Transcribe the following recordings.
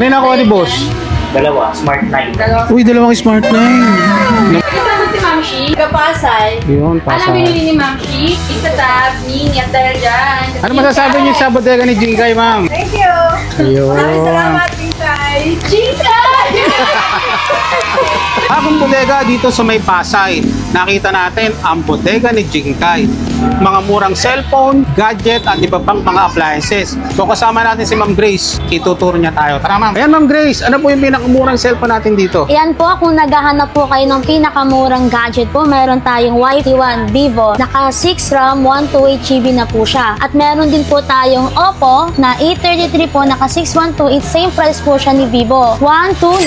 Ano yung nakuha ni boss? Dalawa, Smart 9. Uy, dalawang Smart 9. Kasama si Ma'am Shi, Pasay. Yun, Alam Pasay. binili ni Ma'am Shi, isa tab, mini at dahil dyan. Ano masasabi niyo sa bodega ni Jinkai, ma'am? Thank you. Ayun. Maraming salamat, Jinkai. Jinkai! Akong bodega dito sa may Pasay. Nakita natin ang bodega ni Jinkai. Mga murang cellphone, gadget, at iba pang mga appliances. So kasama natin si Ma'am Grace. Ituturo niya tayo. Tara, ma'am. Ayan, Ma'am Grace. Ano po yung pinakamurang cellphone natin dito? Ayan po, kung naghahanap po kayo ng pinakamurang gadget po, meron tayong YT1 Vivo. Naka 6 RAM, 128GB na po siya. At meron din po tayong Oppo na A33 po, naka 6128. Same price po siya ni Vivo. 1299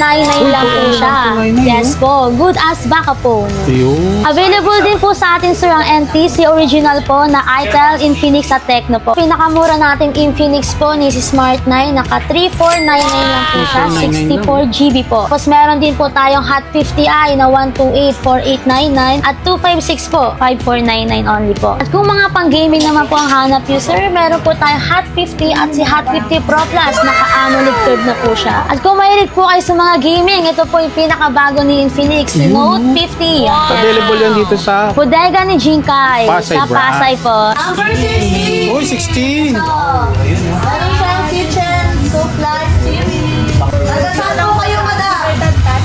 lang po siya. 1299, Yes po. Good as backup po. Ayun. Available din po sa atin sir ang NTC original po na Itel, Infinix at Tecno po. Pinakamura natin Infinix po ni si Smart 9, naka 3499 lang po siya, 64GB po. Tapos meron din po tayong Hot 50i na 128, 4899 at 256 po, 5499 only po. At kung mga pang-gaming naman po ang hanap nyo sir, meron po tayong Hot 50 at si Hot 50 Pro Plus, naka AMOLED curve na po siya. At kung mahilig po kayo sa mga gaming, ito po yung pinakabago ni Infinix, si Note 50. Available yan dito sa Bodega ni Jinkai Pasay sa branch. Pasay po. Number 16. Uy, 16. Meron siyang kitchen, soap light, TV. Nagkasalaw kayo, madam.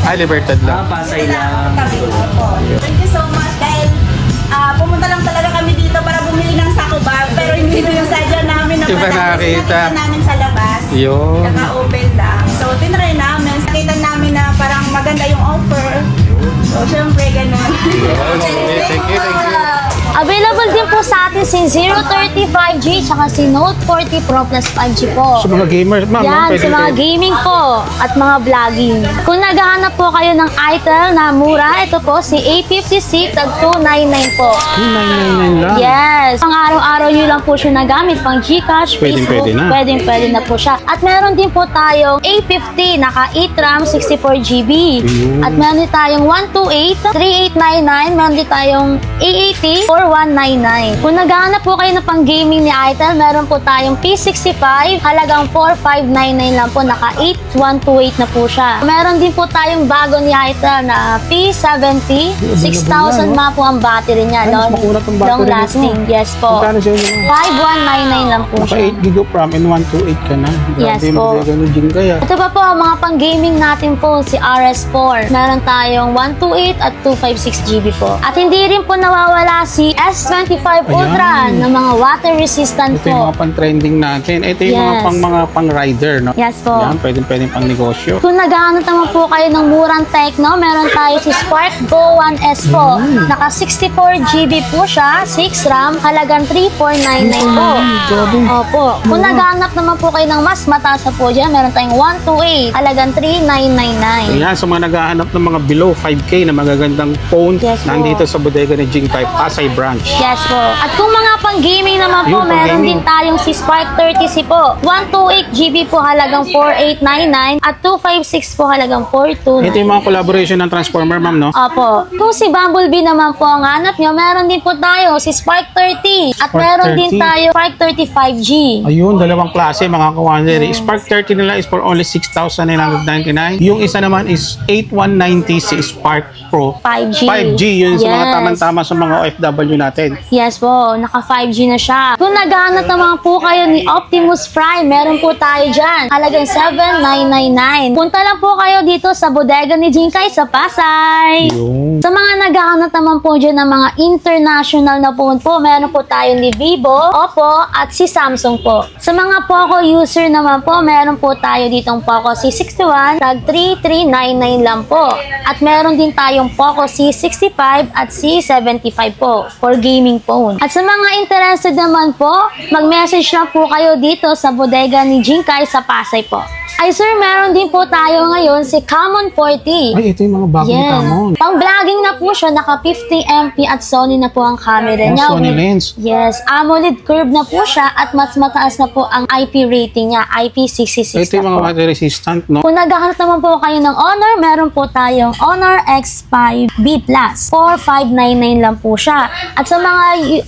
Ay, Libertad lang. Pasay lang. Thank you so much dahil pumunta lang talaga kami dito para bumili ng sako bag pero hindi na yung sadya namin na Iba nakita. namin sa labas. Yun. Naka-open lang. So, tinry namin. Nakita namin na parang maganda yung offer. So, syempre, ganun. Thank you. Available din po sa atin si 030 5G tsaka si Note 40 Pro Plus 5G po. Sa mga gamers, ma'am. Yan, pwede sa mga kayo. gaming po at mga vlogging. Kung naghahanap po kayo ng Itel na mura, ito po si A50C tag 299 po. 299 lang. Yes. Pang araw-araw nyo lang po siya nagamit. Pang Gcash, Facebook, Pwede na. pwede na po siya. At meron din po tayong A50, naka 8 RAM, 64GB. Ayun. At meron din tayong 128, 3899, meron din tayong A80, 4199. Kung naghahanap po kayo ng pang gaming ni Itel, meron po tayong P65, halagang 4599 lang po, naka 8128 na po siya. Meron din po tayong bago ni Itel na P70, 6,000 mAh po ang battery niya. Ay, mas makulat ang battery long nito. lasting. Yes po. Magkano sa inyo, ma'am? 5199 lang po Naka siya. 8 gig of RAM and 128 ka na. Yes Grabe, po. bodega ni Jinkai, ah. Ito pa po, mga pang-gaming natin po, si RS4. Meron tayong 128 at 256GB po. At hindi rin po nawawala si S25 Ultra Ayan. na mga water resistant Ito yung po. mga pang-trending natin. Ito yung mga pang-rider, no? Yes po. Yan, pwede pang negosyo. Kung naghahanap naman po kayo ng murang Tecno, meron tayo si Spark Go 1S po. Naka 64GB po siya, 6 RAM, halagang 3499 po. Opo. Kung naghahanap naman po kayo ng mas mataas na po dyan, meron tayong 128, halagang 3999. Yan, sa mga naghahanap ng mga below 5K na magagandang phone, Yes po. nandito sa bodega ni Jinkai, Pasay branch. Yes po. At kung mga pang-gaming naman po, Yung meron pang-gaming. din tayong si Spark 30C po. 128GB po halagang 4899 at 256 po halagang 429. Ito yung mga collaboration ng Transformer, ma'am, no? Opo. Kung si Bumblebee naman po ang hanap nyo, meron din po tayo si Spark 30. At Spark meron 30. din tayo Spark 35G. Ayun, dalawang klase, mga kawander. Spark 30 nila is for only 6,999. Yung isa naman is 8190 si Spark Pro. 5G. 5G, yun sa mga Yes. tamang-tama sa mga OFW natin. Yes po, naka 5G na siya. Kung naghahanap naman po kayo ni Optimus Prime, meron po tayo dyan. Halagang 7,999. Punta lang po kayo dito sa bodega ni Jinkai sa Pasay. Yung Sa mga naghahanap naman po dyan ng mga international na phone po, meron po tayo ni Vivo, Oppo, at si Samsung po. Sa mga Poco user naman po, meron po tayo ditong Poco C61, tag 3399 lang po. At meron din tayong Poco C65 at C75 po for gaming phone. At sa mga interested naman po, mag-message lang po kayo dito sa bodega ni Jinkai sa Pasay po. Ay sir, meron din po tayo ngayon si Camon 40. ay, ito yung mga bagong tamon. Pang-vlogging na po siya, naka 50MP at Sony na po ang camera niya. Sony lens. Yes, AMOLED curve na po siya at mas mataas na po ang IP rating niya, IP66 Ito yung na mga po. water resistant, no? Kung naghahanap naman po kayo ng Honor, meron po tayong Honor X5B Plus. 4599 lang po siya. At sa mga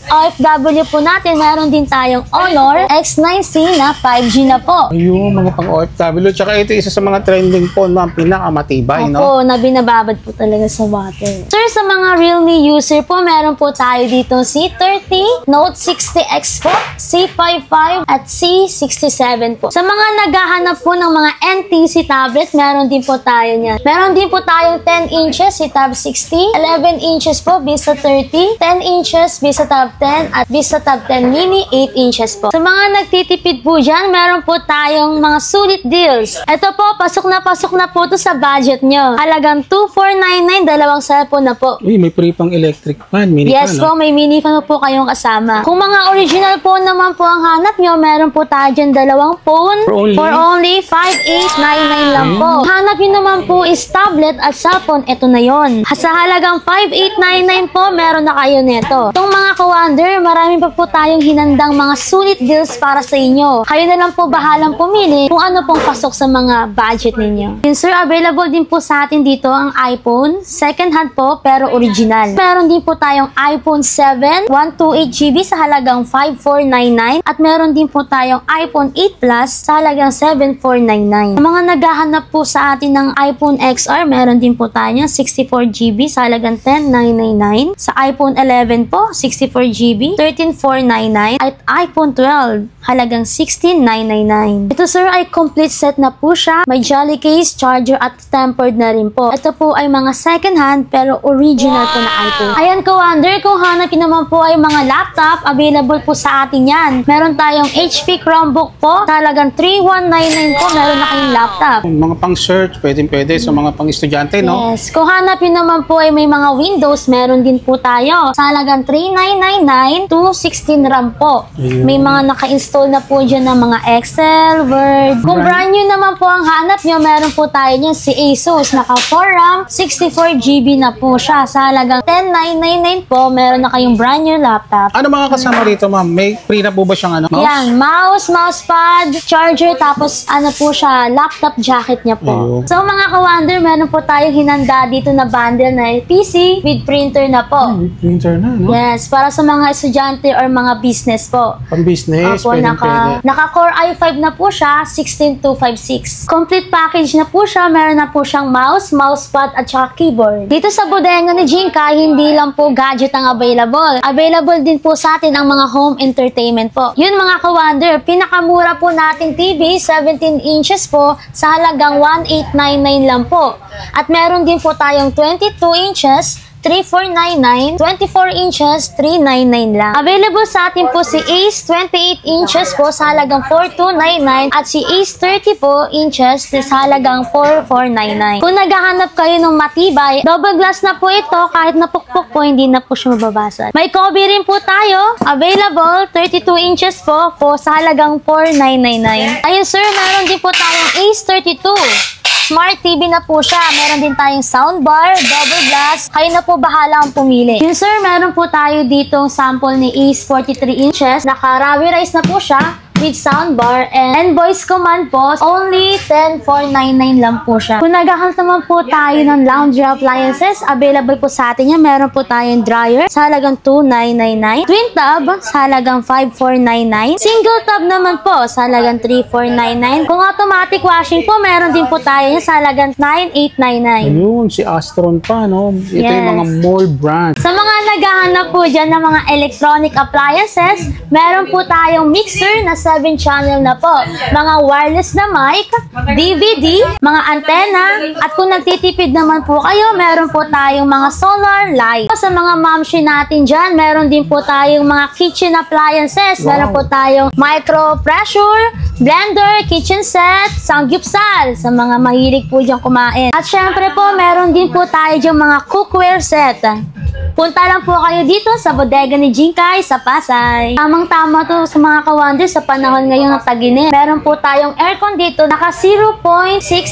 OFW po natin, meron din tayong Honor X9C na 5G na po. Ayun, mga pang-OFW Babilo, tsaka ito isa sa mga trending phone, ma'am, pinakamatibay, no? Opo, na binababad po talaga sa water. Sir, sa mga Realme user po, meron po tayo dito C30, Note 60X po, C55, at C67 po. Sa mga naghahanap po ng mga NTC tablet, meron din po tayo niyan. Meron din po tayong 10 inches si Tab 60, 11 inches po Vista 30, 10 inches Vista Tab 10, at Vista Tab 10 Mini 8 inches po. Sa mga nagtitipid po dyan, meron po tayong mga sulit deals. Ito po, pasok na po to sa budget nyo. Halagang 2,499, dalawang cellphone na po. Uy, may free pang electric fan, mini Yes fan, po, may mini fan po kayong kasama. Kung mga original phone naman po ang hanap nyo, meron po tayo dyan dalawang phone For only 5,899 lang po. Hanap nyo naman po is tablet at cellphone, ito na yon. Sa halagang 5,899 po, meron na kayo neto. Itong mga ka-wonder, marami pa po tayong hinandang mga sulit deals para sa inyo. Kayo na lang po bahalang pumili kung ano pong pasok sa mga budget ninyo. Yun sir, available din po sa atin dito ang iPhone, second hand po pero original. Meron din po tayong iPhone 7, 128GB sa halagang 5,499 at meron din po tayong iPhone 8 Plus sa halagang 7,499. Ang mga naghahanap po sa atin ng iPhone XR, meron din po tayo 64GB sa halagang 10,999. Sa iPhone 11 po, 64GB, 13,499 at iPhone 12, halagang 16,999. Ito sir ay complete set na po siya. May jolly case, charger at tempered na rin po. Ito po ay mga second hand pero original po na iPhone. Ayan ka-wonder, kung hanapin naman po ay mga laptop, available po sa atin yan. Meron tayong HP Chromebook po, halagang 3,199 po, meron na kayong laptop. Mga pang-search, pwede sa mga pang-estudyante, no? Yes. Kung hanapin naman po ay may mga Windows, meron din po tayo. Sa halagang 3,999 to 16 RAM po. Ayun. May mga naka-install na po dyan ng mga Excel, Word. Kung brand new naman po ang hanap nyo, meron po tayo niyan si Asus. Naka 4 RAM, 64GB na po siya. Sa halagang 10,999 po, meron na kayong brand new laptop. Ano mga kasama rito, ma'am? May free na po ba siyang mouse? Yan, mousepad, charger, tapos ano po siya, laptop jacket niya po. Ayun. So mga ka-wonder, meron po tayong hinanda dito na bundle na PC with printer na po. With printer na, no? Yes, para sa mga estudyante or mga business po. Pang-business, Opo, pwede. naka-Core i5 na po siya, 16256. Complete package na po siya, meron na po siyang mouse, mousepad at saka keyboard. Dito sa bodega ni Jinka, hindi lang po gadget ang available. Available din po sa atin ang mga home entertainment po. Yun mga ka-wonder, pinakamura po nating TV, 17 inches po, sa halagang 1,899 lang po. At meron din po tayong 22 inches, 3,499, 24 inches, 399 lang. Available sa atin po si Ace 28 inches po sa halagang 4,299 at si Ace 30 po inches sa halagang 4,499. Kung naghahanap kayo ng matibay, double glass na po ito, kahit napukpok po, hindi na po siya mababasag. May Kobe rin po tayo, available 32 inches po sa halagang 4,999. Ayun sir, meron din po tayong Ace 32. Smart TV na po siya. Meron din tayong soundbar, double glass. Kayo na po bahala ang pumili. Yun sir, meron po tayo ditong sample ni Ace 43 inches. Naka-Rawi-Rise na po siya with soundbar and voice command po, only 10,499 lang po siya. Kung naghahanap naman po tayo ng laundry appliances, available po sa atin yan. Meron po tayong dryer sa halagang 2,999. Twin tub sa halagang 5,499. Single tub naman po sa halagang 3,499. Kung automatic washing po, meron din po tayo yan sa halagang 9,899. Ayun, si Astron pa, no? Ito Yes. yung mga mall brand. Sa mga naghahanap po dyan ng mga electronic appliances, meron po tayong mixer na 7-channel na po. Mga wireless na mic, DVD, mga antena, at kung nagtitipid naman po kayo, meron po tayong mga solar light. Sa mga mamshi natin dyan, meron din po tayong mga kitchen appliances. Meron po tayong micro pressure, blender, kitchen set, samgyupsal, sa mga mahilig po dyan kumain. At syempre po, meron din po tayo dyan mga cookware set. Punta lang po kayo dito sa bodega ni Jinkay sa Pasay. Tamang-tama to sa mga ka-wonder sa panahon ngayon ng tag-init. Meron po tayong aircon dito, naka 0.6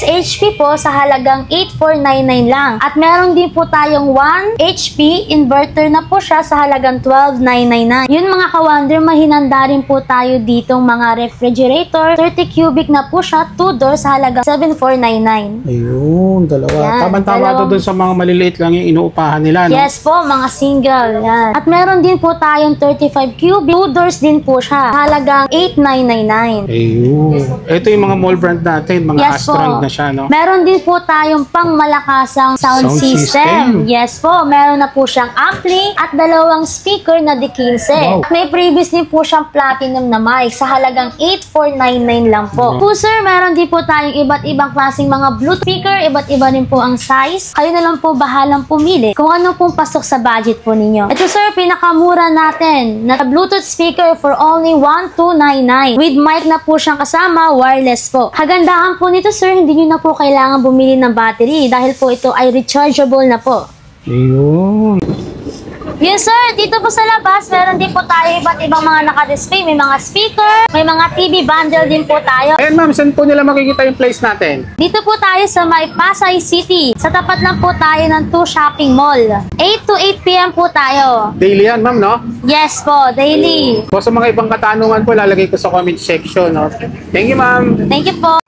HP po sa halagang 8,499 lang. At meron din po tayong 1 HP inverter na po siya sa halagang 12,999. Yun mga ka-wonder, mahinanda rin po tayo ditong mga refrigerator. 30 cubic na po siya, 2 doors sa halagang 7,499. Ayun, dalawa. Yan, Tama-tama to dalawang- dun sa mga maliliit lang yung inuupahan nila, no? Yes po, mga mga single. Yan. At meron din po tayong 35 cubic. 2 doors din po siya. Halagang 8,999. Ayun. Ito yung mga mall brand natin, mga Astron na siya, no? Meron din po tayong pang malakasang sound system. Yes po. Meron na po siyang ampli at 2 speaker na D15. Wow. At may previous din po siyang platinum na mic sa halagang 8,499 lang po. Po sir, meron din po tayong iba't ibang klaseng mga Bluetooth speaker. Iba't iba din po ang size. Kayo na lang po bahalang pumili kung ano pong pasok sa budget po ninyo. Ito sir, pinakamura natin na Bluetooth speaker for only 1,299. With mic na po siyang kasama, wireless po. Kagandahan po nito sir, hindi nyo na po kailangan bumili ng battery dahil po ito ay rechargeable na po. Ayun. Yes sir, dito po sa labas, meron din po tayo iba't ibang mga naka-display. May mga speaker, may mga TV bundle din po tayo. Ayan ma'am, saan po nila makikita yung place natin? Dito po tayo sa may Pasay City. Sa tapat lang po tayo ng 2 shopping mall. 8 to 8 p.m. po tayo. Daily yan ma'am, no? Yes po, daily. So, sa mga ibang katanungan po, lalagay ko sa comment section, no? Thank you ma'am. Thank you po.